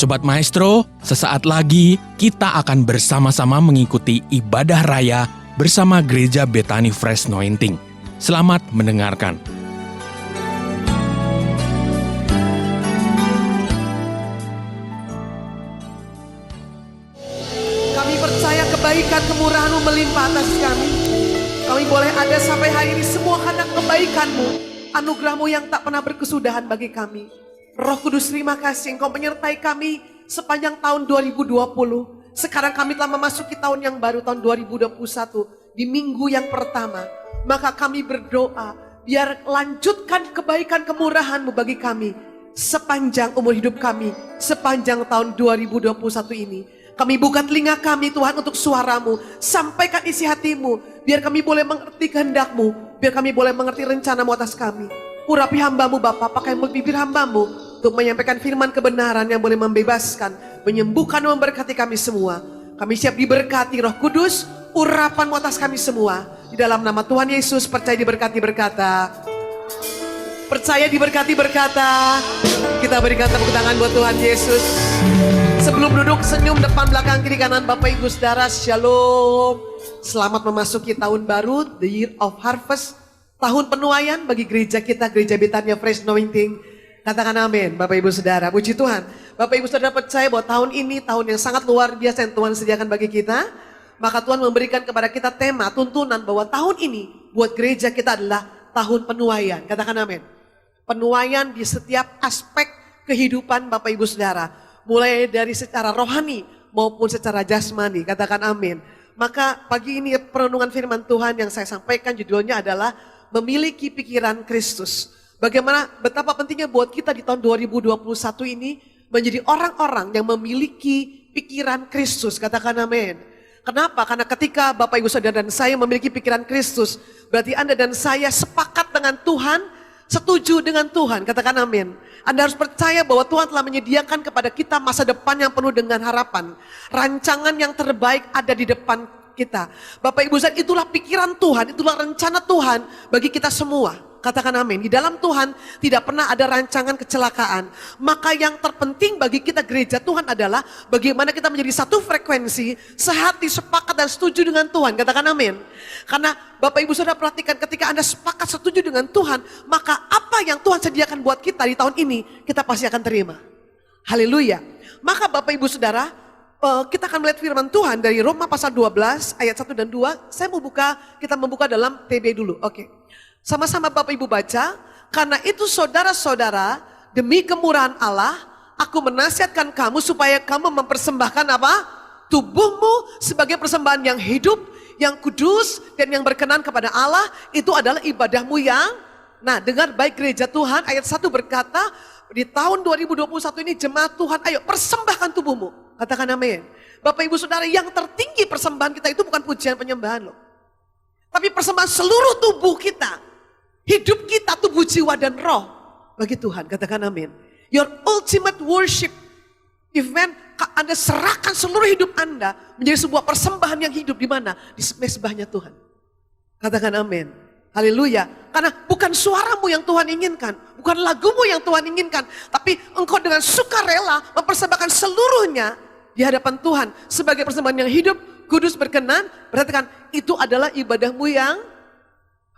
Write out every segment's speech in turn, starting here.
Sobat Maestro, sesaat lagi kita akan bersama-sama mengikuti ibadah raya bersama Gereja Bethany Fresh Anointing. Selamat mendengarkan. Kami percaya kebaikan kemurahan-Mu melimpah atas kami. Kami boleh ada sampai hari ini semua karena kebaikan-Mu, anugerah-Mu yang tak pernah berkesudahan bagi kami. Roh Kudus, terima kasih Engkau menyertai kami sepanjang tahun 2020. Sekarang kami telah memasuki tahun yang baru, tahun 2021. Di minggu yang pertama, maka kami berdoa, biar lanjutkan kebaikan kemurahan-Mu bagi kami sepanjang umur hidup kami, sepanjang tahun 2021 ini. Kami buka telinga kami Tuhan untuk suara-Mu, sampaikan isi hati-Mu, biar kami boleh mengerti kehendak-Mu, biar kami boleh mengerti rencana-Mu atas kami. Urapi hamba-Mu Bapa, pakai mulut bibir hamba-Mu untuk menyampaikan firman kebenaran yang boleh membebaskan, menyembuhkan, memberkati kami semua. Kami siap diberkati Roh Kudus, urapan-Mu atas kami semua. Di dalam nama Tuhan Yesus, percaya diberkati berkata. Percaya diberkati berkata. Kita berikan tepuk tangan buat Tuhan Yesus. Sebelum duduk, senyum depan belakang kiri kanan Bapak Ibu Saudara, Shalom. Selamat memasuki tahun baru, the year of harvest. Tahun penuaian bagi gereja kita, Gereja Bethany Fresh Anointing. Katakan amin Bapak Ibu Saudara, puji Tuhan. Bapak Ibu Saudara percaya bahwa tahun ini tahun yang sangat luar biasa yang Tuhan sediakan bagi kita. Maka Tuhan memberikan kepada kita tema, tuntunan bahwa tahun ini buat gereja kita adalah tahun penuaian. Katakan amin. Penuaian di setiap aspek kehidupan Bapak Ibu Saudara. Mulai dari secara rohani maupun secara jasmani. Katakan amin. Maka pagi ini perenungan firman Tuhan yang saya sampaikan judulnya adalah memiliki pikiran Kristus. Bagaimana betapa pentingnya buat kita di tahun 2021 ini menjadi orang-orang yang memiliki pikiran Kristus. Katakan amin. Kenapa? Karena ketika Bapak Ibu Saudara dan saya memiliki pikiran Kristus, berarti Anda dan saya sepakat dengan Tuhan, setuju dengan Tuhan. Katakan amin. Anda harus percaya bahwa Tuhan telah menyediakan kepada kita masa depan yang penuh dengan harapan. Rancangan yang terbaik ada di depan kita. Bapak Ibu Saudara, itulah pikiran Tuhan, itulah rencana Tuhan bagi kita semua. Katakan amin. Di dalam Tuhan tidak pernah ada rancangan kecelakaan. Maka yang terpenting bagi kita gereja Tuhan adalah bagaimana kita menjadi satu frekuensi, sehati, sepakat dan setuju dengan Tuhan. Katakan amin. Karena Bapak Ibu Saudara perhatikan, ketika Anda sepakat setuju dengan Tuhan, maka apa yang Tuhan sediakan buat kita di tahun ini, kita pasti akan terima. Haleluya. Maka Bapak Ibu Saudara, kita akan melihat firman Tuhan dari Roma pasal 12 ayat 1 dan 2. Saya mau kita membuka dalam TB dulu. Oke. Sama-sama Bapak Ibu baca. Karena itu saudara-saudara, demi kemurahan Allah, aku menasihatkan kamu supaya kamu mempersembahkan apa? Tubuhmu sebagai persembahan yang hidup, yang kudus dan yang berkenan kepada Allah. Itu adalah ibadahmu yang. Nah, dengar baik gereja Tuhan, ayat 1 berkata, di tahun 2021 ini jemaat Tuhan, ayo persembahkan tubuhmu. Katakan amin. Bapak Ibu Saudara, yang tertinggi persembahan kita itu bukan pujian penyembahan loh. Tapi persembahan seluruh tubuh kita. Hidup kita, tubuh, jiwa dan roh bagi Tuhan. Katakan amin. Your ultimate worship event, Anda serahkan seluruh hidup Anda menjadi sebuah persembahan yang hidup. Di mana? Di mezbahnya Tuhan. Katakan amin. Haleluya. Karena bukan suaramu yang Tuhan inginkan, bukan lagumu yang Tuhan inginkan, tapi engkau dengan sukarela mempersembahkan seluruhnya di hadapan Tuhan sebagai persembahan yang hidup, kudus, berkenan. Perhatikan, itu adalah ibadahmu yang.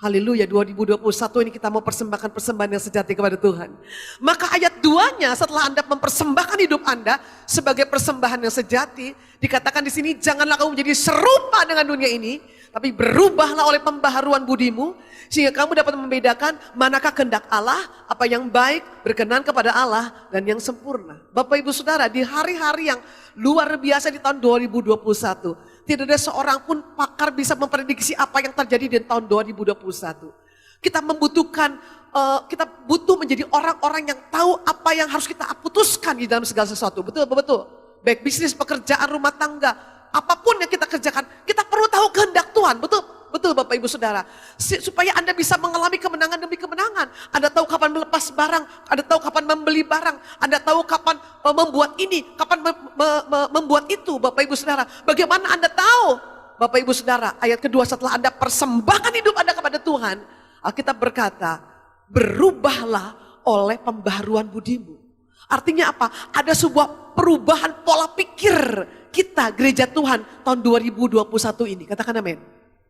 Haleluya, 2021 ini kita mau persembahkan persembahan yang sejati kepada Tuhan. Maka ayat 2-nya, setelah Anda mempersembahkan hidup Anda sebagai persembahan yang sejati, dikatakan di sini, janganlah kamu menjadi serupa dengan dunia ini, tapi berubahlah oleh pembaharuan budimu, sehingga kamu dapat membedakan manakah kehendak Allah, apa yang baik, berkenan kepada Allah, dan yang sempurna. Bapak Ibu Saudara, di hari-hari yang luar biasa di tahun 2021, tidak ada seorang pun pakar bisa memprediksi apa yang terjadi di tahun 2021. Kita membutuhkan, kita butuh menjadi orang-orang yang tahu apa yang harus kita putuskan di dalam segala sesuatu. Betul, betul. Baik bisnis, pekerjaan, rumah tangga, apapun yang kita kerjakan, kita perlu tahu kehendak Tuhan. Betul, betul Bapak Ibu Saudara. Supaya Anda bisa mengalami kemenangan demi kemenangan. Anda tahu kapan melepas barang, Anda tahu kapan membeli barang, Anda tahu kapan membuat ini, kapan membuat itu. Bapak Ibu Saudara, bagaimana Anda tahu? Bapak Ibu Saudara, ayat kedua, setelah Anda persembahkan hidup Anda kepada Tuhan, Alkitab berkata, berubahlah oleh pembaharuan budimu. Artinya apa? Ada sebuah perubahan pola pikir kita gereja Tuhan tahun 2021 ini. Katakan amin.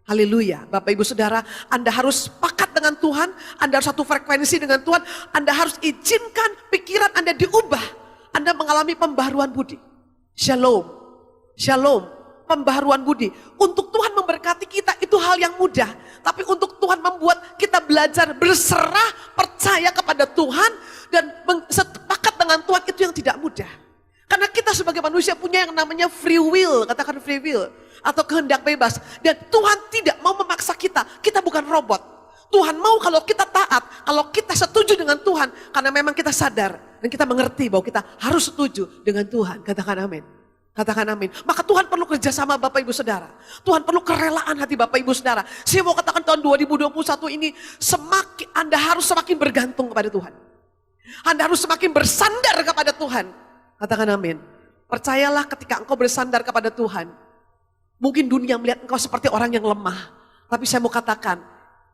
Haleluya. Bapak Ibu Saudara, Anda harus sepakat dengan Tuhan, Anda harus satu frekuensi dengan Tuhan, Anda harus izinkan pikiran Anda diubah. Anda mengalami pembaharuan budi. Shalom. Shalom. Pembaharuan budi. Untuk Tuhan memberkati kita itu hal yang mudah. Tapi untuk Tuhan membuat kita belajar berserah, percaya kepada Tuhan, dan sepakat dengan Tuhan itu yang tidak mudah. Karena kita sebagai manusia punya yang namanya free will, katakan free will, atau kehendak bebas. Dan Tuhan tidak mau memaksa kita, kita bukan robot. Tuhan mau kalau kita taat, kalau kita setuju dengan Tuhan, karena memang kita sadar dan kita mengerti bahwa kita harus setuju dengan Tuhan. Katakan amin. Katakan amin. Maka Tuhan perlu kerjasama Bapak Ibu Saudara. Tuhan perlu kerelaan hati Bapak Ibu Saudara. Saya mau katakan tahun 2021 ini Anda harus semakin bergantung kepada Tuhan. Anda harus semakin bersandar kepada Tuhan. Katakan amin. Percayalah ketika engkau bersandar kepada Tuhan. Mungkin dunia melihat engkau seperti orang yang lemah. Tapi saya mau katakan,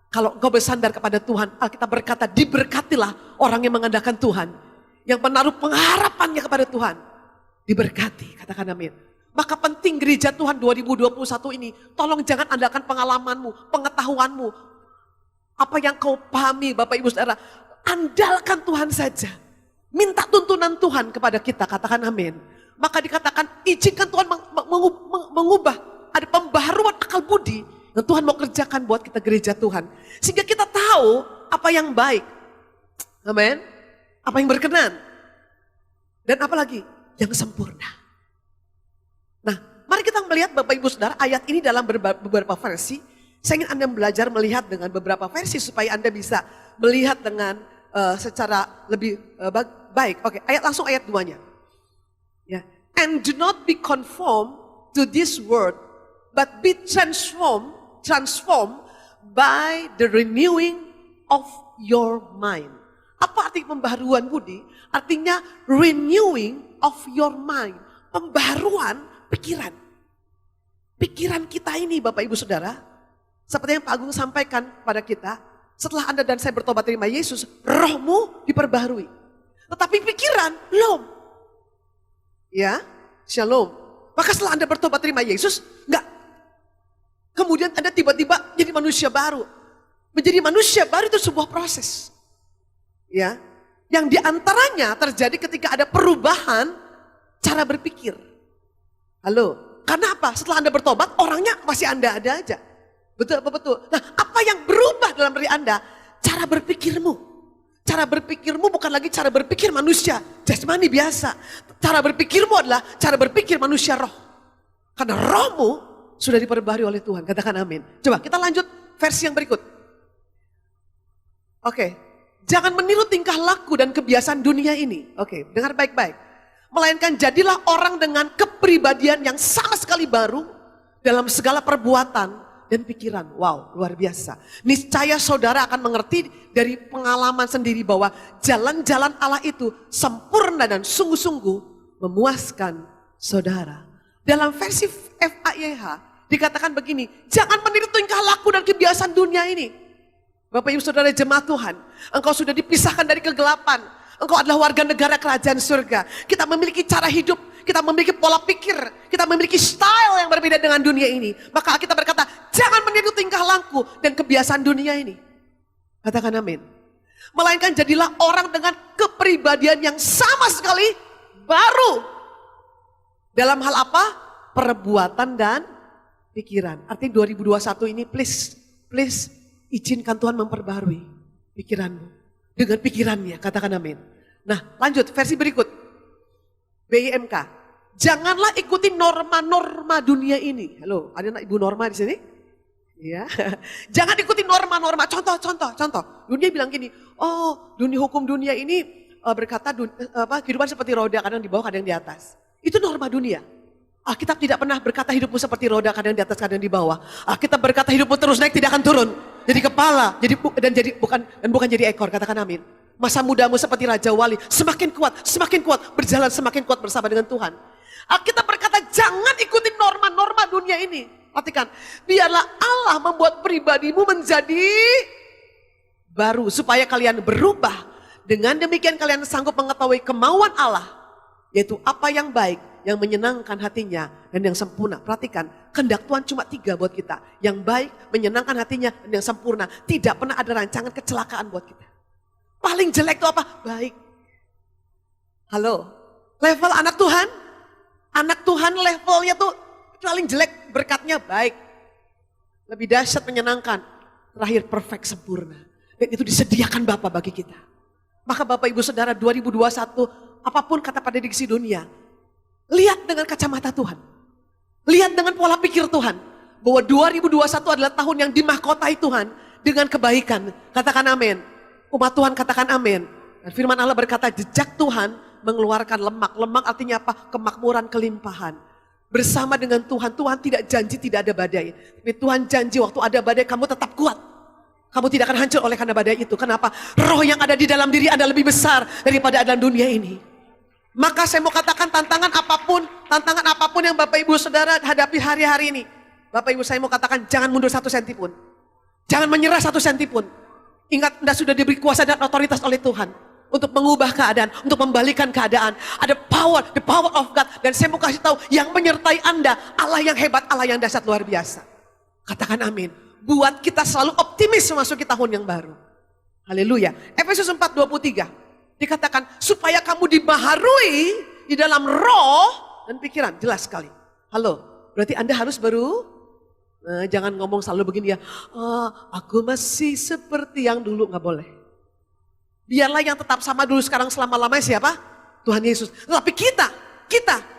kalau engkau bersandar kepada Tuhan, Alkitab berkata, diberkatilah orang yang mengandalkan Tuhan. Yang menaruh pengharapannya kepada Tuhan. Diberkati, katakan amin. Maka penting gereja Tuhan 2021 ini, tolong jangan andalkan pengalamanmu, pengetahuanmu. Apa yang kau pahami Bapak Ibu Saudara, andalkan Tuhan saja. Minta tuntunan Tuhan kepada kita, katakan amin. Maka dikatakan izinkan Tuhan mengubah, ada pembaharuan akal budi yang Tuhan mau kerjakan buat kita gereja Tuhan. Sehingga kita tahu apa yang baik. Amin. Apa yang berkenan. Dan apa lagi? Yang sempurna. Nah, mari kita melihat Bapak Ibu Saudara ayat ini dalam beberapa versi. Saya ingin Anda belajar melihat dengan beberapa versi supaya Anda bisa melihat dengan secara lebih baik. Oke, langsung ayat 2-nya. Ya. And do not be conformed to this world, but be transformed by the renewing of your mind. Apa arti pembaharuan budi? Artinya renewing of your mind. Pembaharuan pikiran. Pikiran kita ini Bapak Ibu Saudara, seperti yang Pak Agung sampaikan pada kita, setelah Anda dan saya bertobat terima Yesus, rohmu diperbaharui. Tetapi pikiran belum. Ya, shalom. Maka setelah Anda bertobat terima Yesus, enggak. Kemudian Anda tiba-tiba jadi manusia baru. Menjadi manusia baru itu sebuah proses. Ya, yang diantaranya terjadi ketika ada perubahan cara berpikir. Halo, karena apa? Setelah Anda bertobat, orangnya masih Anda ada aja. Betul apa betul? Nah, apa yang berubah dalam diri Anda? Cara berpikirmu. Cara berpikirmu bukan lagi cara berpikir manusia jasmani biasa. Cara berpikirmu adalah cara berpikir manusia roh. Karena rohmu sudah diperbaharui oleh Tuhan. Katakan amin. Coba kita lanjut versi yang berikut. Oke. Jangan meniru tingkah laku dan kebiasaan dunia ini. Oke, dengar baik-baik. Melainkan jadilah orang dengan kepribadian yang sama sekali baru dalam segala perbuatan dan pikiran. Wow, luar biasa. Niscaya saudara akan mengerti dari pengalaman sendiri bahwa jalan-jalan Allah itu sempurna dan sungguh-sungguh memuaskan saudara. Dalam versi FAYH dikatakan begini, jangan meniru tingkah laku dan kebiasaan dunia ini. Bapak Ibu Saudara jemaat Tuhan, engkau sudah dipisahkan dari kegelapan. Engkau adalah warga negara kerajaan surga. Kita memiliki cara hidup, kita memiliki pola pikir, kita memiliki style yang berbeda dengan dunia ini. Maka kita berkata, jangan meniru tingkah laku dan kebiasaan dunia ini. Katakan amin. Melainkan jadilah orang dengan kepribadian yang sama sekali baru. Dalam hal apa? Perbuatan dan pikiran. Artinya 2021 ini please izinkan Tuhan memperbarui pikiranmu. Dengan pikirannya, katakan amin. Nah lanjut, versi berikut. BIMK. Janganlah ikuti norma-norma dunia ini. Halo, ada anak Ibu Norma di sini? Ya. Jangan ikuti norma-norma. Contoh. Dunia bilang gini, oh dunia hukum dunia ini berkata kehidupan seperti roda, kadang di bawah, kadang di atas. Itu norma dunia. Alkitab tidak pernah berkata hidupmu seperti roda, kadang di atas, kadang di bawah. Alkitab berkata hidupmu terus naik, tidak akan turun. Jadi kepala, bukan jadi ekor. Katakan amin. Masa mudamu seperti Raja Wali, semakin kuat, berjalan semakin kuat bersama dengan Tuhan. Alkitab berkata jangan ikuti norma-norma dunia ini. Perhatikan, biarlah Allah membuat pribadimu menjadi baru supaya kalian berubah Dengan demikian kalian sanggup mengetahui kemauan Allah, yaitu apa yang baik, yang menyenangkan hatinya, dan yang sempurna. Perhatikan, kehendak Tuhan cuma 3 buat kita. Yang baik, menyenangkan hatinya, dan yang sempurna. Tidak pernah ada rancangan kecelakaan buat kita. Paling jelek itu apa? Baik. Halo, level anak Tuhan? Anak Tuhan levelnya tuh paling jelek, berkatnya baik. Lebih dahsyat menyenangkan. Terakhir perfect sempurna. Dan itu disediakan Bapa bagi kita. Maka Bapak Ibu Saudara 2021, apapun kata prediksi dunia, lihat dengan kacamata Tuhan. Lihat dengan pola pikir Tuhan. Bahwa 2021 adalah tahun yang dimahkotai Tuhan dengan kebaikan. Katakan amin. Umat Tuhan katakan amin. Dan firman Allah berkata jejak Tuhan mengeluarkan lemak. Lemak artinya apa? Kemakmuran, kelimpahan. Bersama dengan Tuhan, Tuhan tidak janji tidak ada badai. Tapi Tuhan janji waktu ada badai kamu tetap kuat. Kamu tidak akan hancur oleh karena badai itu. Kenapa? Roh yang ada di dalam diri Anda lebih besar daripada dalam dunia ini. Maka saya mau katakan tantangan apapun yang Bapak Ibu Saudara hadapi hari-hari ini. Bapak Ibu saya mau katakan jangan mundur 1 senti pun. Jangan menyerah 1 senti pun. Ingat Anda sudah diberi kuasa dan otoritas oleh Tuhan. Untuk mengubah keadaan, untuk membalikan keadaan. Ada power, the power of God. Dan saya mau kasih tahu yang menyertai Anda, Allah yang hebat, Allah yang dahsyat luar biasa. Katakan amin. Buat kita selalu optimis memasuki tahun yang baru. Haleluya. Efesus 4:23 dikatakan supaya kamu dibaharui di dalam roh dan pikiran. Jelas sekali. Halo, berarti Anda harus jangan ngomong selalu begini ya. Aku masih seperti yang dulu, nggak boleh. Biarlah yang tetap sama dulu sekarang selama-lamanya siapa? Tuhan Yesus. Tapi kita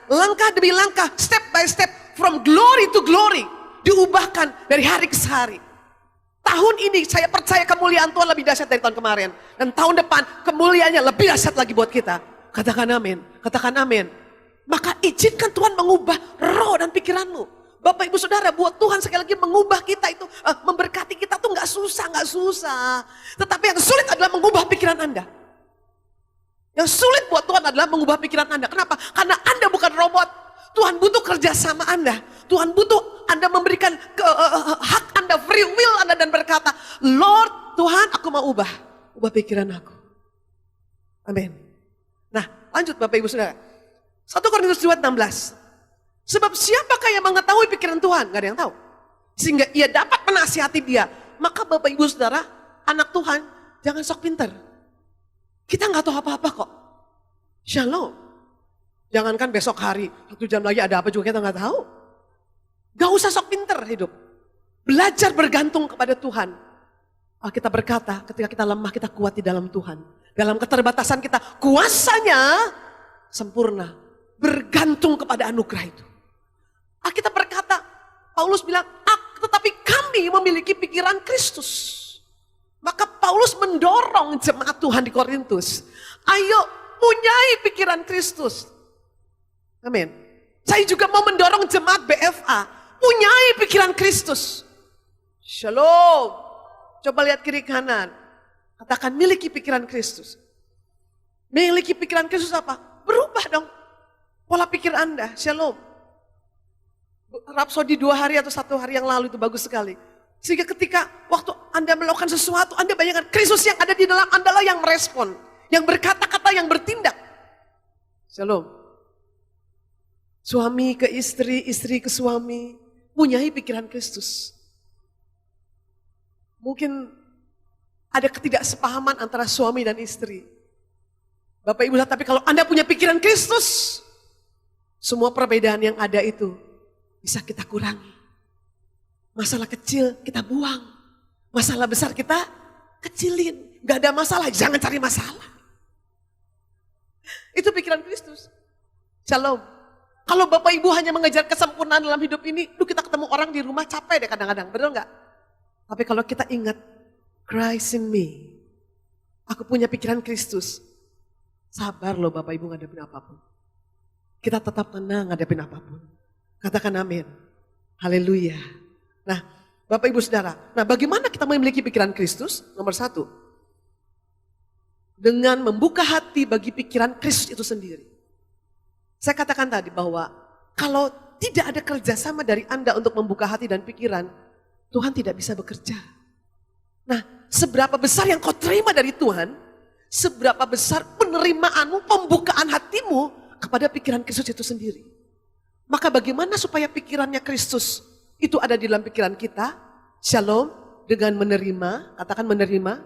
langkah demi langkah, step by step, from glory to glory. Diubahkan dari hari ke hari. Tahun ini saya percaya kemuliaan Tuhan lebih dahsyat dari tahun kemarin. Dan tahun depan kemuliaannya lebih dahsyat lagi buat kita. Katakan amin, katakan amin. Maka izinkan Tuhan mengubah roh dan pikiranmu. Bapak Ibu Saudara, buat Tuhan sekali lagi mengubah kita itu, memberkati kita tuh nggak susah. Tetapi yang sulit adalah mengubah pikiran Anda. Yang sulit buat Tuhan adalah mengubah pikiran Anda. Kenapa? Karena Anda bukan robot. Tuhan butuh kerjasama Anda. Tuhan butuh Anda memberikan hak Anda, free will Anda dan berkata, Lord Tuhan aku mau ubah pikiran aku. Amin. Nah lanjut Bapak Ibu Saudara. 1 Korintus 2:16. Sebab siapakah yang mengetahui pikiran Tuhan? Gak ada yang tahu. Sehingga ia dapat menasihati dia. Maka Bapak Ibu Saudara, anak Tuhan jangan sok pinter. Kita gak tahu apa-apa kok. Shalom. Jangankan besok hari, 1 jam lagi ada apa juga kita gak tahu. Gak usah sok pinter hidup. Belajar bergantung kepada Tuhan. Alkitab berkata ketika kita lemah kita kuat di dalam Tuhan. Dalam keterbatasan kita kuasanya sempurna. Bergantung kepada anugerah itu. Alkitab berkata, Paulus bilang, tetapi kami memiliki pikiran Kristus. Maka Paulus mendorong jemaat Tuhan di Korintus. Ayo punyai pikiran Kristus. Amin. Saya juga mau mendorong jemaat BFA. Punyai pikiran Kristus. Shalom. Coba lihat kiri kanan. Katakan miliki pikiran Kristus. Miliki pikiran Kristus apa? Berubah dong. Pola pikir Anda. Shalom. Rapsodi 2 hari atau 1 hari yang lalu itu bagus sekali. Sehingga ketika waktu Anda melakukan sesuatu, Anda bayangkan Kristus yang ada di dalam Anda lah yang merespon. Yang berkata-kata, yang bertindak. Shalom. Suami ke istri, istri ke suami. Punyai pikiran Kristus. Mungkin ada ketidaksepahaman antara suami dan istri. Bapak Ibu, tapi kalau Anda punya pikiran Kristus, semua perbedaan yang ada itu bisa kita kurangi. Masalah kecil kita buang. Masalah besar kita kecilin. Gak ada masalah, jangan cari masalah. Itu pikiran Kristus. Shalom. Kalau Bapak Ibu hanya mengejar kesempurnaan dalam hidup ini, kita ketemu orang di rumah capek deh kadang-kadang, betul gak? Tapi kalau kita ingat, Christ in me. Aku punya pikiran Kristus. Sabar loh Bapak Ibu ngadepin apapun. Kita tetap tenang ngadepin apapun. Katakan amin. Haleluya. Nah Bapak Ibu Saudara, nah bagaimana kita memiliki pikiran Kristus? Nomor 1. Dengan membuka hati bagi pikiran Kristus itu sendiri. Saya katakan tadi bahwa kalau tidak ada kerjasama dari Anda untuk membuka hati dan pikiran, Tuhan tidak bisa bekerja. Nah seberapa besar yang kau terima dari Tuhan, seberapa besar penerimaanmu, pembukaan hatimu kepada pikiran Kristus itu sendiri. Maka bagaimana supaya pikirannya Kristus itu ada di dalam pikiran kita? Shalom, dengan menerima, katakan menerima,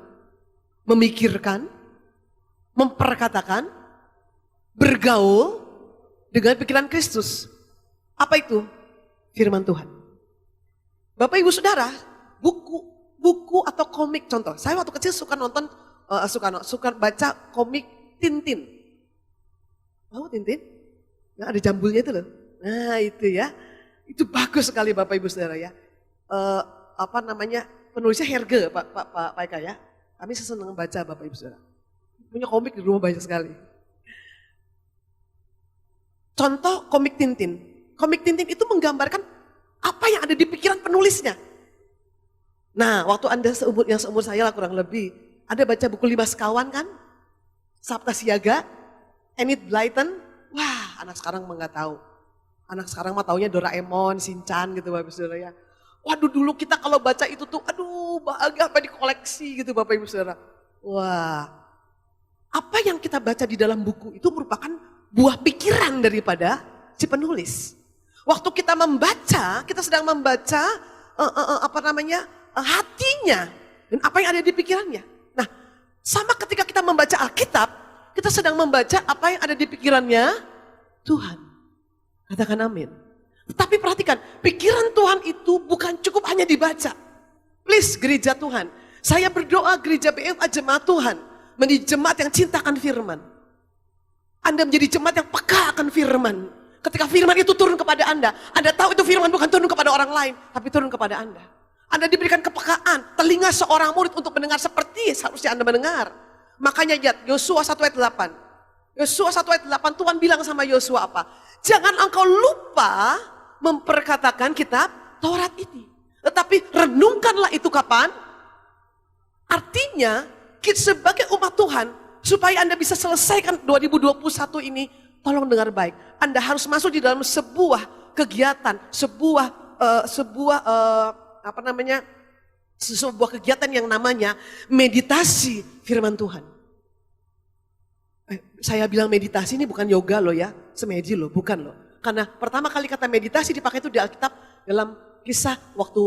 memikirkan, memperkatakan, bergaul dengan pikiran Kristus. Apa itu? Firman Tuhan. Bapak Ibu Saudara, buku atau komik contoh. Saya waktu kecil suka nonton, suka baca komik Tintin. Tahu Tintin? Yang ada jambulnya itu loh. Nah itu ya, itu bagus sekali Bapak Ibu Saudara ya. Penulisnya Herge, Pak Eka ya. Kami senang baca Bapak Ibu Saudara. Punya komik di rumah banyak sekali. Contoh komik Tintin. Komik Tintin itu menggambarkan apa yang ada di pikiran penulisnya. Nah, waktu Anda seumur saya lah kurang lebih, ada baca buku 5 Sekawan kan? Sabta Siaga, Enid Blyton. Wah, anak sekarang mah nggak tahu. Anak sekarang mah taunya Doraemon, Shinchan gitu Bapak Ibu Saudara ya. Waduh dulu kita kalau baca itu tuh, aduh bahagia apa di koleksi gitu Bapak Ibu Saudara. Wah, apa yang kita baca di dalam buku itu merupakan buah pikiran daripada si penulis. Waktu kita membaca, kita sedang membaca hatinya dan apa yang ada di pikirannya. Nah, sama ketika kita membaca Alkitab, kita sedang membaca apa yang ada di pikirannya Tuhan. Katakan amin. Tetapi perhatikan, pikiran Tuhan itu bukan cukup hanya dibaca. Please gereja Tuhan, saya berdoa gereja BFA jemaat Tuhan menjadi jemaat yang cintakan firman. Anda menjadi jemaat yang peka akan firman. Ketika firman itu turun kepada Anda tahu itu firman bukan turun kepada orang lain, tapi turun kepada Anda. Anda diberikan kepekaan, telinga seorang murid untuk mendengar seperti seharusnya Anda mendengar. Makanya lihat Yosua 1 ayat 8. Yosua 1 ayat 8 Tuhan bilang sama Yosua apa? Jangan engkau lupa memperkatakan kitab Taurat ini. Tetapi renungkanlah itu kapan? Artinya sebagai umat Tuhan, supaya Anda bisa selesaikan 2021 ini, tolong dengar baik. Anda harus masuk di dalam sebuah kegiatan, sebuah kegiatan yang namanya meditasi firman Tuhan. Saya bilang meditasi ini bukan yoga loh ya, semedi loh, bukan loh. Karena pertama kali kata meditasi dipakai itu di Alkitab dalam kisah waktu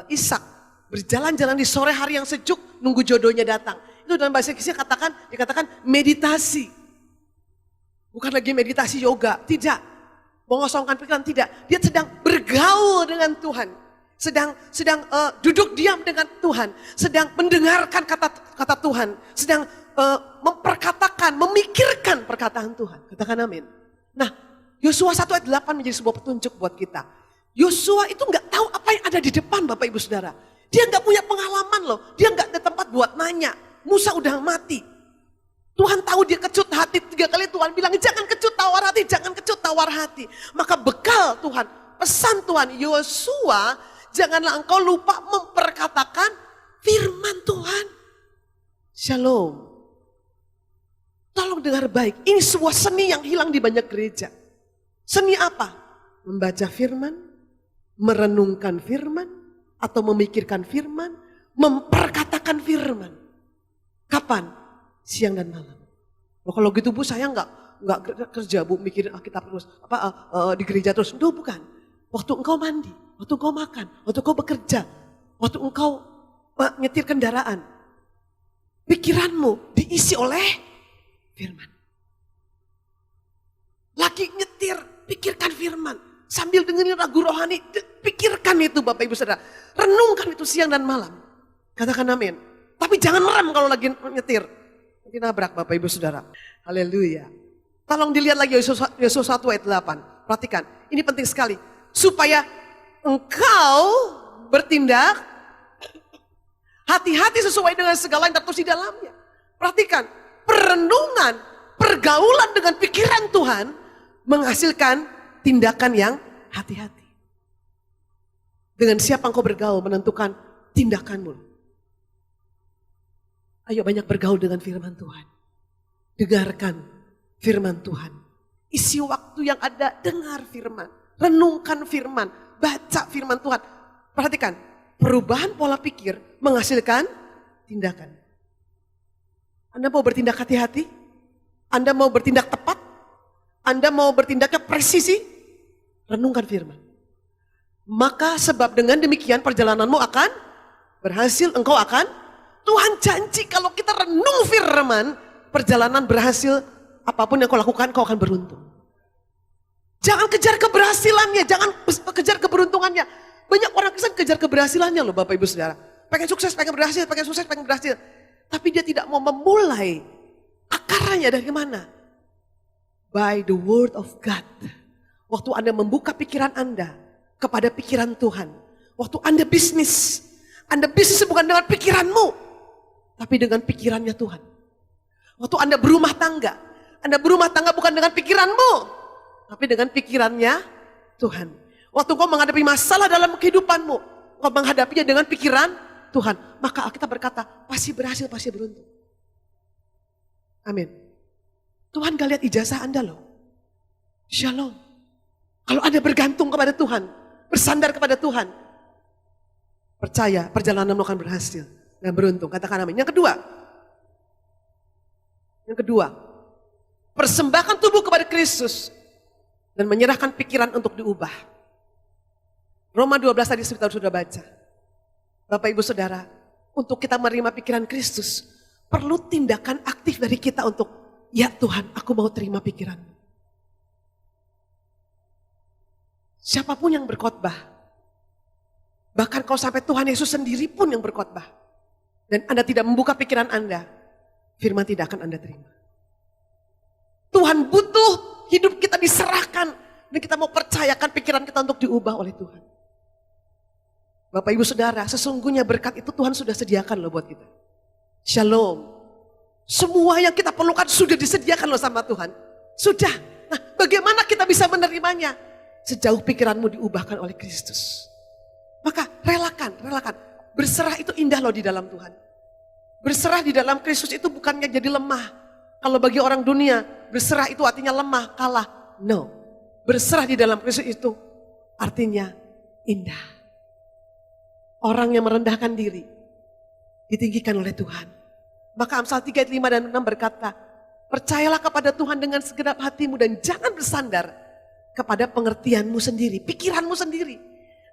Ishak berjalan-jalan di sore hari yang sejuk nunggu jodohnya datang. Itu dalam bahasa Inggrisnya dikatakan meditasi. Bukan lagi meditasi yoga, tidak. Mengosongkan pikiran, tidak. Dia sedang bergaul dengan Tuhan. Sedang duduk diam dengan Tuhan. Sedang mendengarkan kata Tuhan. Sedang memperkatakan, memikirkan perkataan Tuhan. Katakan amin. Nah, Yosua 1 ayat 8 menjadi sebuah petunjuk buat kita. Yosua itu nggak tahu apa yang ada di depan Bapak Ibu Saudara. Dia nggak punya pengalaman loh. Dia nggak ada tempat buat nanya. Musa udah mati. Tuhan tahu dia kecut hati 3 kali Tuhan bilang jangan kecut tawar hati, jangan kecut tawar hati. Maka bekal Tuhan, pesan Tuhan, Yosua janganlah engkau lupa memperkatakan firman Tuhan. Shalom. Tolong dengar baik, ini sebuah seni yang hilang di banyak gereja. Seni apa? Membaca firman, merenungkan firman, atau memikirkan firman, memperkatakan firman. Kapan? Siang dan malam. Oh, kalau gitu Bu, saya nggak kerja Bu, mikirin Alkitab terus, di gereja terus. No, bukan. Waktu engkau mandi, waktu engkau makan, waktu engkau bekerja, waktu engkau nyetir kendaraan, pikiranmu diisi oleh firman. Lagi nyetir, pikirkan firman. Sambil dengerin lagu rohani, pikirkan itu Bapak Ibu Saudara. Renungkan itu siang dan malam. Katakan amin. Tapi jangan merem kalau lagi nyetir. Nanti nabrak Bapak Ibu Saudara. Haleluya. Tolong dilihat lagi Yesus 1 ayat 8. Perhatikan, ini penting sekali. Supaya engkau bertindak hati-hati sesuai dengan segala yang tertulis di dalamnya. Perhatikan, perenungan, pergaulan dengan pikiran Tuhan menghasilkan tindakan yang hati-hati. Dengan siapa engkau bergaul menentukan tindakanmu. Ayo banyak bergaul dengan firman Tuhan. Dengarkan firman Tuhan. Isi waktu yang ada, dengar firman. Renungkan firman, baca firman Tuhan. Perhatikan, perubahan pola pikir menghasilkan tindakan. Anda mau bertindak hati-hati? Anda mau bertindak tepat? Anda mau bertindaknya presisi? Renungkan firman. Maka sebab dengan demikian perjalananmu akan berhasil, engkau akan, Tuhan janji kalau kita renung firman, perjalanan berhasil, apapun yang kau lakukan kau akan beruntung. Jangan kejar keberhasilannya, jangan kejar keberuntungannya. Banyak orang Kristen kejar keberhasilannya loh Bapak Ibu Saudara. Pengen sukses, pengen berhasil, pengen sukses, pengen berhasil. Tapi dia tidak mau memulai akarnya dari mana? By the word of God. Waktu Anda membuka pikiran Anda kepada pikiran Tuhan. Waktu Anda bisnis bukan dengan pikiranmu, tapi dengan pikirannya Tuhan. Waktu Anda berumah tangga bukan dengan pikiranmu, tapi dengan pikirannya Tuhan. Waktu kau menghadapi masalah dalam kehidupanmu, kau menghadapinya dengan pikiran Tuhan. Maka Alkitab berkata, pasti berhasil, pasti beruntung. Amin. Tuhan gak lihat ijazah Anda loh. Shalom. Kalau Anda bergantung kepada Tuhan, bersandar kepada Tuhan, percaya perjalananmu akan berhasil dan beruntung. Katakan amin. Yang kedua, persembahkan tubuh kepada Kristus dan menyerahkan pikiran untuk diubah. Roma 12 tadi sudah baca. Bapak Ibu Saudara, untuk kita menerima pikiran Kristus, perlu tindakan aktif dari kita untuk, ya Tuhan, aku mau terima pikiran-Mu. Siapapun yang berkhotbah, bahkan kalau sampai Tuhan Yesus sendiri pun yang berkhotbah, dan Anda tidak membuka pikiran Anda, firman tidak akan Anda terima. Tuhan butuh hidup kita diserahkan, dan kita mau percayakan pikiran kita untuk diubah oleh Tuhan. Bapak Ibu Saudara, sesungguhnya berkat itu Tuhan sudah sediakan loh buat kita. Shalom. Semua yang kita perlukan sudah disediakan loh sama Tuhan. Sudah. Nah, bagaimana kita bisa menerimanya? Sejauh pikiranmu diubahkan oleh Kristus. Maka relakan. Berserah itu indah loh di dalam Tuhan. Berserah di dalam Kristus itu bukannya jadi lemah. Kalau bagi orang dunia, berserah itu artinya lemah, kalah. No. Berserah di dalam Kristus itu artinya indah. Orang yang merendahkan diri ditinggikan oleh Tuhan. Maka Amsal 3 ayat 5 dan 6 berkata, percayalah kepada Tuhan dengan segenap hatimu dan jangan bersandar kepada pengertianmu sendiri, pikiranmu sendiri.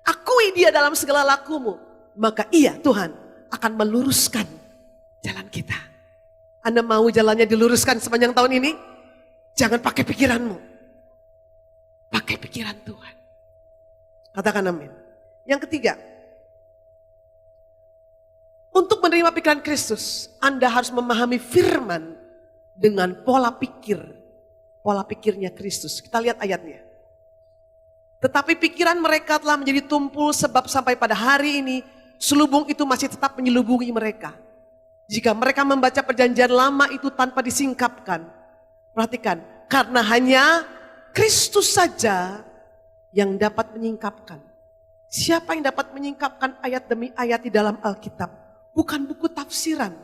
Akui Dia dalam segala lakumu, maka Ia, Tuhan, akan meluruskan jalan kita. Anda mau jalannya diluruskan sepanjang tahun ini? Jangan pakai pikiranmu. Pakai pikiran Tuhan. Katakan amin. Yang ketiga, untuk menerima pikiran Kristus, Anda harus memahami firman dengan pola pikirnya Kristus. Kita lihat ayatnya. Tetapi pikiran mereka telah menjadi tumpul sebab sampai pada hari ini selubung itu masih tetap menyelubungi mereka. Jika mereka membaca perjanjian lama itu tanpa disingkapkan. Perhatikan, karena hanya Kristus saja yang dapat menyingkapkan. Siapa yang dapat menyingkapkan ayat demi ayat di dalam Alkitab? Bukan buku tafsiran,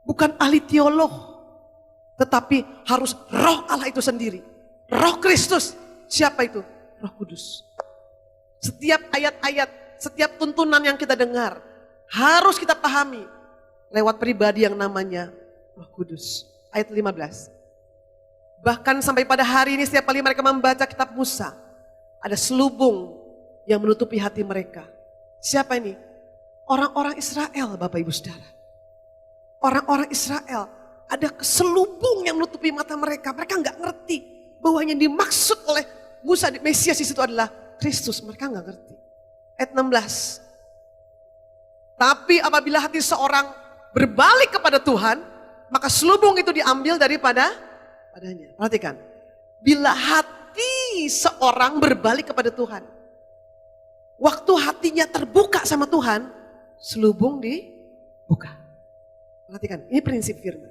bukan ahli teolog, tetapi harus roh Allah itu sendiri. Roh Kristus, siapa itu? Roh Kudus. Setiap ayat-ayat, setiap tuntunan yang kita dengar, harus kita pahami lewat pribadi yang namanya Roh Kudus. Ayat 15. Bahkan sampai pada hari ini setiap kali mereka membaca kitab Musa, ada selubung yang menutupi hati mereka. Siapa ini? Orang-orang Israel, Bapak Ibu Saudara. Orang-orang Israel, ada keselubung yang menutupi mata mereka. Mereka nggak ngerti bahwa yang dimaksud oleh Musa, Mesias di situ adalah Kristus. Mereka nggak ngerti. Ayat 16. Tapi apabila hati seorang berbalik kepada Tuhan, maka selubung itu diambil padanya. Perhatikan. Bila hati seorang berbalik kepada Tuhan, waktu hatinya terbuka sama Tuhan, selubung dibuka. Perhatikan, ini prinsip firman.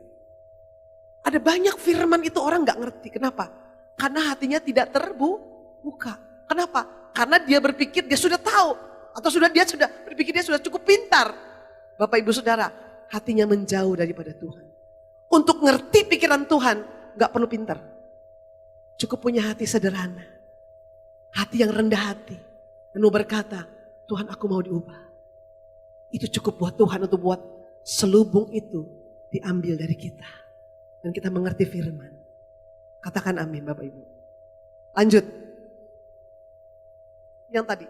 Ada banyak firman itu orang gak ngerti. Kenapa? Karena hatinya tidak terbuka. Kenapa? Karena dia berpikir dia sudah tahu. Atau dia sudah berpikir dia sudah cukup pintar. Bapak Ibu Saudara, hatinya menjauh daripada Tuhan. Untuk ngerti pikiran Tuhan, gak perlu pintar. Cukup punya hati sederhana. Hati yang rendah hati. Penuh berkata, Tuhan aku mau diubah. Itu cukup buat Tuhan untuk buat selubung itu diambil dari kita. Dan kita mengerti firman. Katakan amin Bapak Ibu. Lanjut. Yang tadi.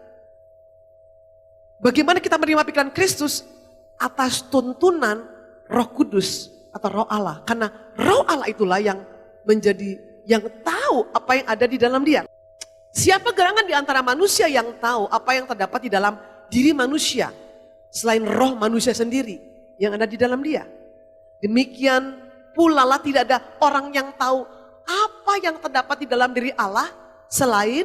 Bagaimana kita menerima pikiran Kristus atas tuntunan Roh Kudus atau Roh Allah. Karena Roh Allah itulah yang tahu apa yang ada di dalam dia. Siapa gerangan di antara manusia yang tahu apa yang terdapat di dalam diri manusia selain roh manusia sendiri yang ada di dalam dia. Demikian pula lah tidak ada orang yang tahu apa yang terdapat di dalam diri Allah selain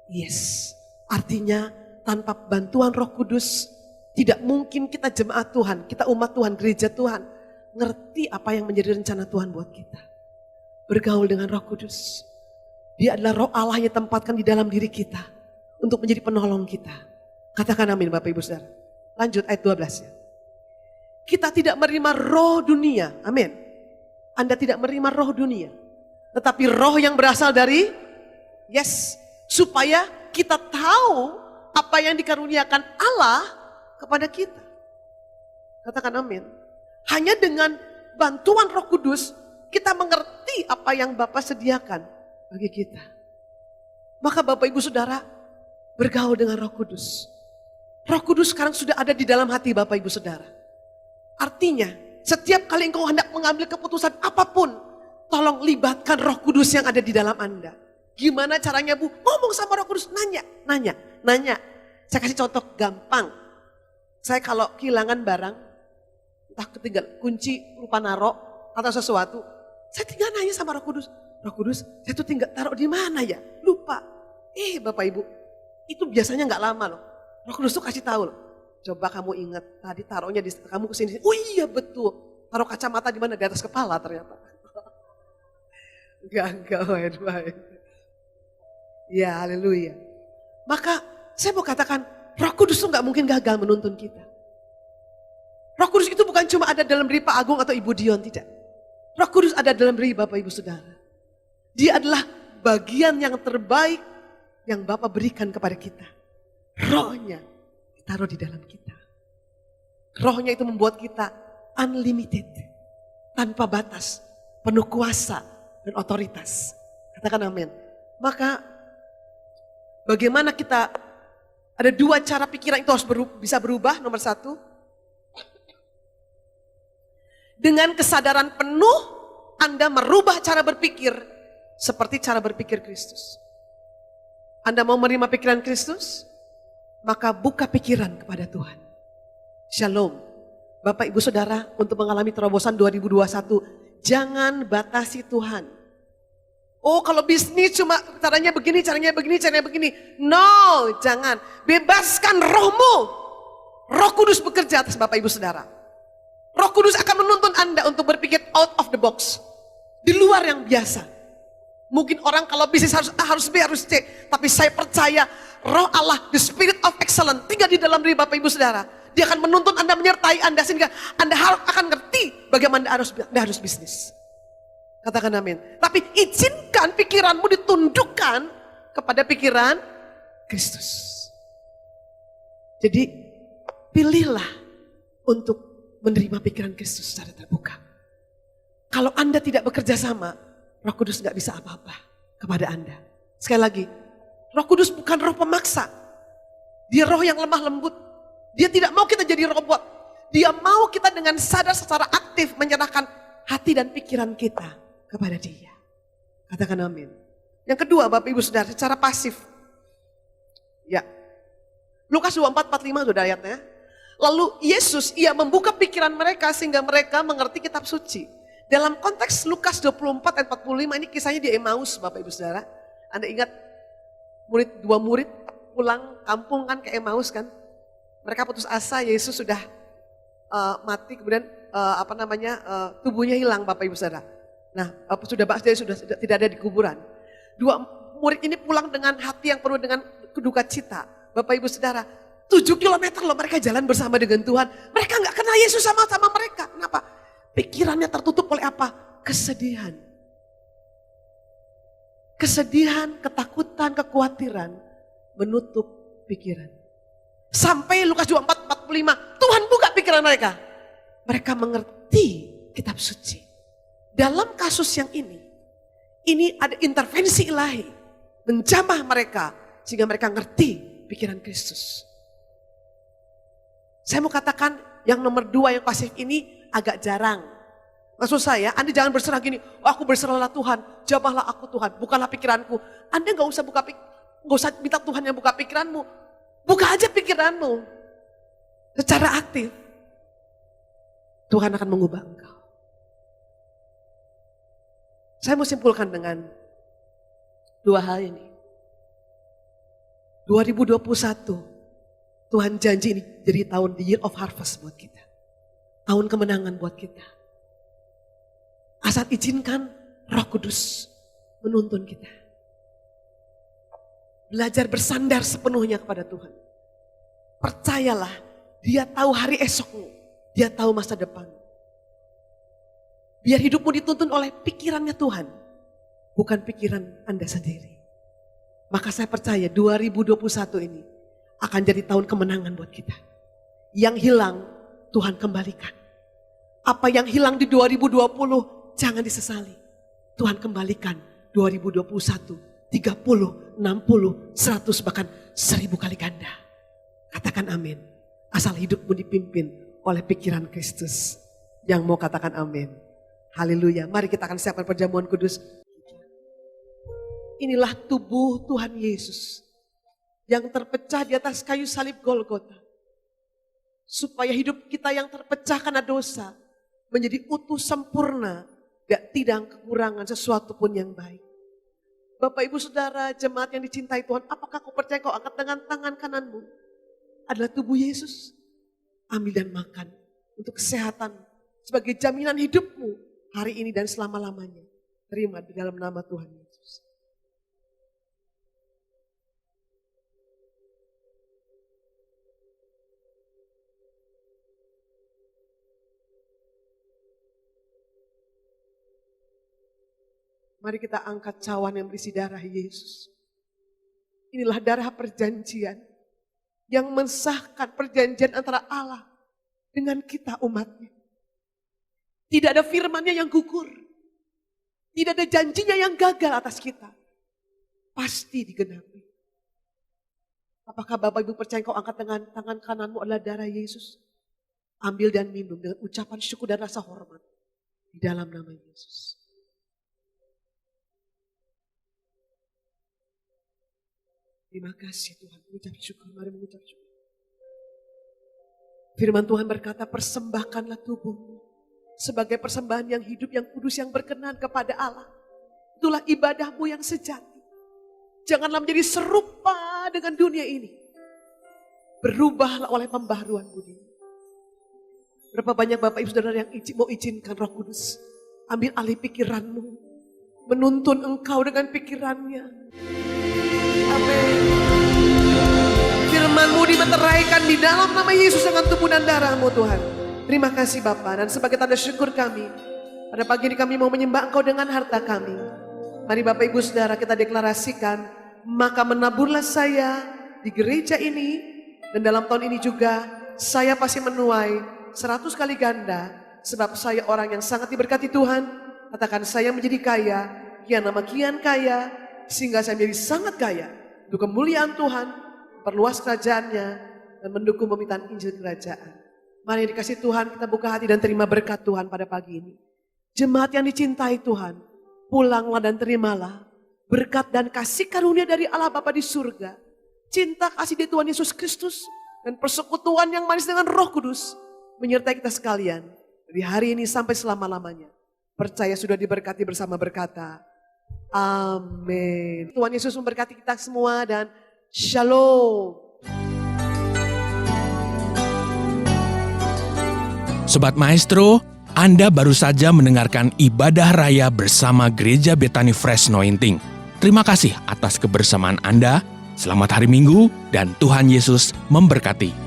yes. Artinya tanpa bantuan Roh Kudus tidak mungkin kita jemaat Tuhan, kita umat Tuhan, gereja Tuhan ngerti apa yang menjadi rencana Tuhan buat kita. Bergaul dengan Roh Kudus. Dia adalah Roh Allah yang ditempatkan di dalam diri kita untuk menjadi penolong kita. Katakan amin Bapak Ibu Saudara. Lanjut ayat 12 ya. Kita tidak menerima roh dunia. Amin. Anda tidak menerima roh dunia. Tetapi roh yang berasal dari yes. Supaya kita tahu apa yang dikaruniakan Allah kepada kita. Katakan amin. Hanya dengan bantuan Roh Kudus kita mengerti apa yang Bapa sediakan bagi kita. Maka Bapak Ibu Saudara bergaul dengan Roh Kudus. Roh Kudus sekarang sudah ada di dalam hati Bapak Ibu Saudara. Artinya setiap kali engkau hendak mengambil keputusan apapun, tolong libatkan Roh Kudus yang ada di dalam Anda. Gimana caranya Bu? Ngomong sama Roh Kudus, nanya. Saya kasih contoh gampang. Saya kalau kehilangan barang, entah ketinggalan kunci, lupa narok atau sesuatu, saya tinggal nanya sama Roh Kudus. Roh Kudus, saya tuh tinggal taruh di mana ya? Lupa. Bapak Ibu, itu biasanya nggak lama loh. Roh Kudus tuh kasih tahu loh. Coba kamu ingat tadi taruhnya di kamu kesini. Oh iya betul. Taruh kacamata di mana? Di atas kepala ternyata. Enggak main-main. Ya haleluya. Maka saya mau katakan Roh Kudus tuh nggak mungkin gagal menuntun kita. Roh Kudus itu bukan cuma ada dalam diri Pak Agung atau Ibu Dion, tidak. Roh Kudus ada dalam diri Bapak Ibu Saudara. Dia adalah bagian yang terbaik yang Bapa berikan kepada kita. Rohnya ditaruh di dalam kita. Rohnya itu membuat kita unlimited. Tanpa batas. Penuh kuasa dan otoritas. Katakan amin. Maka bagaimana kita, ada dua cara pikiran itu harus bisa berubah. Nomor satu, dengan kesadaran penuh Anda merubah cara berpikir seperti cara berpikir Kristus. Anda mau menerima pikiran Kristus? Maka buka pikiran kepada Tuhan. Shalom. Bapak Ibu Saudara, untuk mengalami terobosan 2021, jangan batasi Tuhan. Oh kalau bisnis cuma caranya begini. No, jangan. Bebaskan rohmu. Roh Kudus bekerja atas Bapak Ibu Saudara. Roh Kudus akan menuntun Anda untuk berpikir out of the box. Di luar yang biasa. Mungkin orang kalau bisnis harus A, harus B, harus C. Tapi saya percaya Roh Allah, the Spirit of Excellence, tinggal di dalam diri Bapak Ibu Saudara. Dia akan menuntun Anda, menyertai Anda sehingga Anda akan ngerti bagaimana Anda harus bisnis. Katakan amin. Tapi izinkan pikiranmu ditundukkan kepada pikiran Kristus. Jadi pilihlah untuk menerima pikiran Kristus secara terbuka. Kalau Anda tidak bekerja sama, Roh Kudus gak bisa apa-apa kepada Anda. Sekali lagi, Roh Kudus bukan roh pemaksa. Dia roh yang lemah lembut. Dia tidak mau kita jadi robot. Dia mau kita dengan sadar secara aktif menyerahkan hati dan pikiran kita kepada Dia. Katakan amin. Yang kedua Bapak Ibu Saudara, secara pasif. Ya. Lukas 24:45 sudah ayatnya. Lalu Yesus, ia membuka pikiran mereka sehingga mereka mengerti kitab suci. Dalam konteks Lukas 24 ayat 45 ini kisahnya di Emmaus Bapak Ibu Saudara. Anda ingat dua murid pulang kampung kan ke Emmaus kan. Mereka putus asa, Yesus sudah mati kemudian tubuhnya hilang Bapak Ibu Saudara. Nah sudah tidak ada di kuburan. Dua murid ini pulang dengan hati yang penuh dengan duka cita. Bapak Ibu Saudara, 7 kilometer loh mereka jalan bersama dengan Tuhan. Mereka gak kenal Yesus sama mereka. Kenapa? Pikirannya tertutup oleh apa? Kesedihan. Kesedihan, ketakutan, kekhawatiran menutup pikiran. Sampai Lukas 24:45, Tuhan buka pikiran mereka. Mereka mengerti kitab suci. Dalam kasus yang ini ada intervensi ilahi. Menjamah mereka sehingga mereka ngerti pikiran Kristus. Saya mau katakan yang nomor 2 yang pasif ini agak jarang. Maksud saya, Anda jangan berserah gini, oh, aku berserahlah Tuhan, jamahlah aku Tuhan, bukalah pikiranku. Anda gak usah minta Tuhan yang buka pikiranmu. Buka aja pikiranmu. Secara aktif. Tuhan akan mengubah engkau. Saya mau simpulkan dengan 2 hal ini. 2021, Tuhan janji ini jadi tahun the year of harvest buat kita. Tahun kemenangan buat kita. Asal izinkan Roh Kudus menuntun kita. Belajar bersandar sepenuhnya kepada Tuhan. Percayalah, Dia tahu hari esokmu. Dia tahu masa depan. Biar hidupmu dituntun oleh pikirannya Tuhan. Bukan pikiran Anda sendiri. Maka saya percaya 2021 ini akan jadi tahun kemenangan buat kita. Yang hilang Tuhan kembalikan. Apa yang hilang di 2020 jangan disesali. Tuhan kembalikan 2021, 30, 60, 100 bahkan 1000 kali ganda. Katakan amin. Asal hidupmu dipimpin oleh pikiran Kristus. Yang mau katakan amin. Haleluya. Mari kita akan siapkan perjamuan kudus. Inilah tubuh Tuhan Yesus yang terpecah di atas kayu salib Golgota. Supaya hidup kita yang terpecah karena dosa menjadi utuh sempurna, tidak kekurangan sesuatu pun yang baik. Bapak Ibu Saudara, jemaat yang dicintai Tuhan, apakah kau percaya kau angkat dengan tangan kananmu? Adalah tubuh Yesus. Ambil dan makan untuk kesehatan sebagai jaminan hidupmu hari ini dan selama-lamanya. Terima di dalam nama Tuhan Yesus. Mari kita angkat cawan yang berisi darah Yesus. Inilah darah perjanjian yang mensahkan perjanjian antara Allah dengan kita umatnya. Tidak ada firman-Nya yang gugur. Tidak ada janjinya yang gagal atas kita. Pasti digenapi. Apakah Bapak Ibu percaya kau angkat dengan tangan kananmu adalah darah Yesus? Ambil dan minum dengan ucapan syukur dan rasa hormat. Di dalam nama Yesus. Terima kasih Tuhan, mengucap syukur, mari mengucap syukur. Firman Tuhan berkata, persembahkanlah tubuhmu sebagai persembahan yang hidup, yang kudus, yang berkenan kepada Allah. Itulah ibadahmu yang sejati. Janganlah menjadi serupa dengan dunia ini. Berubahlah oleh pembaharuan budi. Berapa banyak Bapak Ibu Saudara yang mau izinkan Roh Kudus ambil alih pikiranmu, menuntun engkau dengan pikirannya. Amin. Firman-Mu dimeteraikan di dalam nama Yesus dengan tubuh dan darah-Mu Tuhan. Terima kasih Bapa, dan sebagai tanda syukur kami, pada pagi ini kami mau menyembah Engkau dengan harta kami. Mari Bapak Ibu Saudara kita deklarasikan, maka menaburlah saya di gereja ini, dan dalam tahun ini juga saya pasti menuai 100 kali ganda, sebab saya orang yang sangat diberkati Tuhan. Katakan, saya menjadi kaya, kian nama kian kaya, sehingga saya menjadi sangat kaya untuk kemuliaan Tuhan, perluas kerajaannya, dan mendukung pemberitaan Injil Kerajaan. Mari dikasih Tuhan, kita buka hati dan terima berkat Tuhan pada pagi ini. Jemaat yang dicintai Tuhan, pulanglah dan terimalah berkat dan kasih karunia dari Allah Bapa di surga, cinta kasih dari Tuhan Yesus Kristus, dan persekutuan yang manis dengan Roh Kudus menyertai kita sekalian dari hari ini sampai selama-lamanya. Percaya sudah diberkati bersama berkata, amin. Tuhan Yesus memberkati kita semua dan shalom. Sobat Maestro, Anda baru saja mendengarkan ibadah raya bersama Gereja Bethany Fresh Anointing. Terima kasih atas kebersamaan Anda. Selamat hari Minggu dan Tuhan Yesus memberkati.